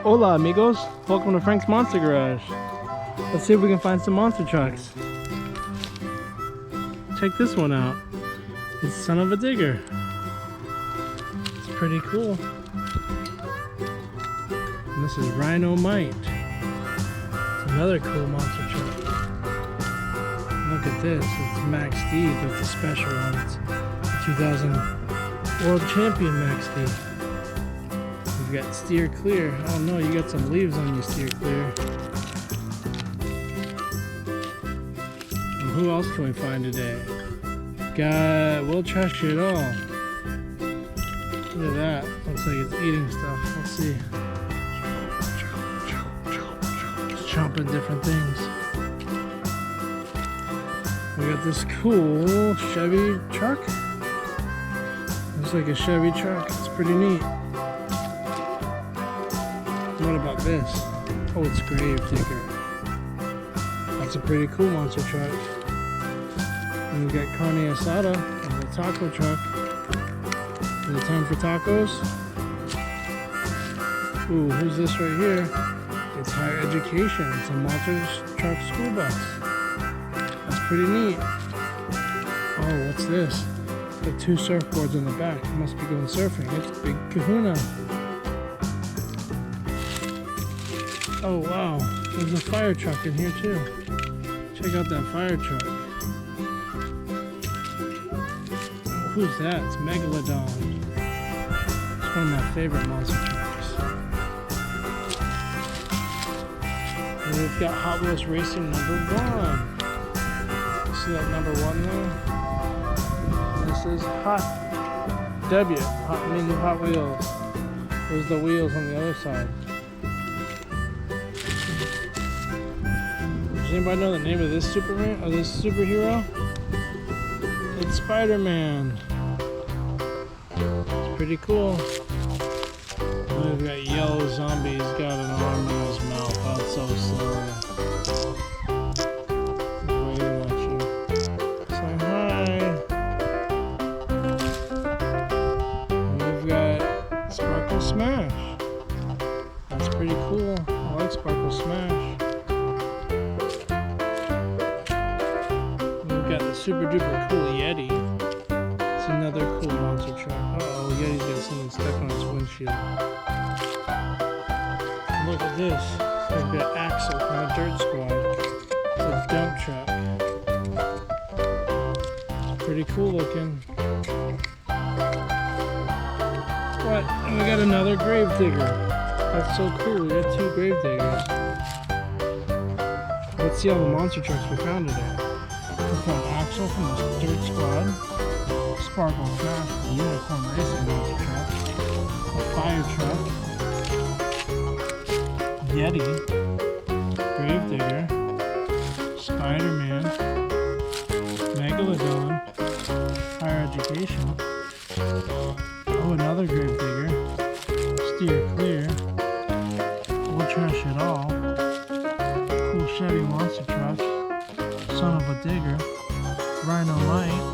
Hola amigos, welcome to Frank's Monster Garage. Let's see if we can find some monster trucks. Check this one out. It's Son of a Digger. It's pretty cool. And this is Rhino Mite. It's another cool monster truck. Look at this, it's Max D, but it's a special one. It's the 2000 World Champion Max D. We've got Steer Clear. Oh no, you got some leaves on you, Steer Clear. And who else can we find today? Got We'll Trash It All. Look at that. Looks like it's eating stuff. Let's see. It's chomping different things. We got this cool Chevy truck. Looks like a Chevy truck. It's pretty neat. What about this? Oh, it's Gravedigger. That's a pretty cool monster truck. And we got Carne Asada, the taco truck. Is it time for tacos? Ooh, who's this right here? It's Higher Education. It's a monster truck school bus. That's pretty neat. Oh, what's this? Got two surfboards in the back. It must be going surfing. It's Big Kahuna. Oh wow, there's a fire truck in here too. Check out that fire truck. Oh, who's that? It's Megalodon. It's one of my favorite monster trucks. And we've got Hot Wheels Racing number 1. See that number 1 there? This is Hot W, Hot Wheels. There's the wheels on the other side. Does anybody know the name of this Superman or this superhero? It's Spider-Man. It's pretty cool. And we've got Yellow Zombie. He's got an arm in his mouth. That's so silly. He's waving at you. Say hi. And we've got Sparkle Smash. That's pretty cool. I like Sparkle Smash. Super duper cool Yeti. It's another cool monster truck. Uh-oh, Yeti's got something stuck on his windshield. Look at this. We've got Axel from the Dirt Squad. It's a dump truck. It's pretty cool looking. What? And we got another Gravedigger. That's so cool. We got 2 Gravediggers. Let's see all the monster trucks we found today. We found Axel from the Dirt Squad, Sparkle Smash, the Unicorn Racing monster truck, a fire truck, Yeti, Gravedigger, Spider-Man, Megalodon, Higher Education, oh, another Gravedigger, Steer Clear, We'll Trash It All, cool Chevy monster truck, Son of a Digger, Rhino Mite,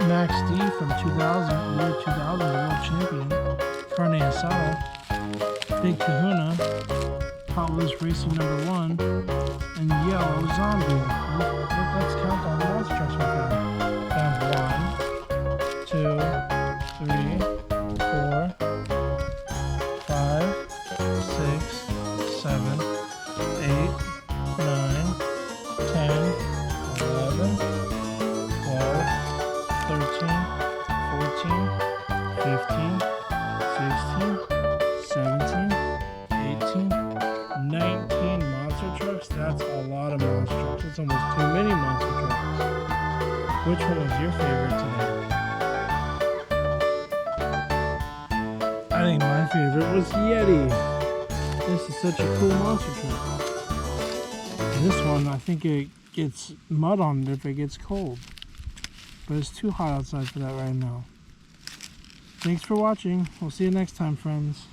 Max D from 2000, year 2000, the World Champion, Carne Asada, Big Kahuna, Hot Wheels Racing number 1, and Yellow Zombie. Let's count all the monster trucks we found. Found 1, 2, 3, 4, 5, 6, 7, 8, 9, 10, 11, 12, 13, 14, 15, 16, 17, 18, 19 monster trucks. That's a lot of monster trucks. That's almost too many monster trucks. Which one was your favorite today? I think my favorite was Yeti. This is such a cool monster truck. This one, I think it gets mud on it if it gets cold. But it's too hot outside for that right now. Thanks for watching. We'll see you next time, friends.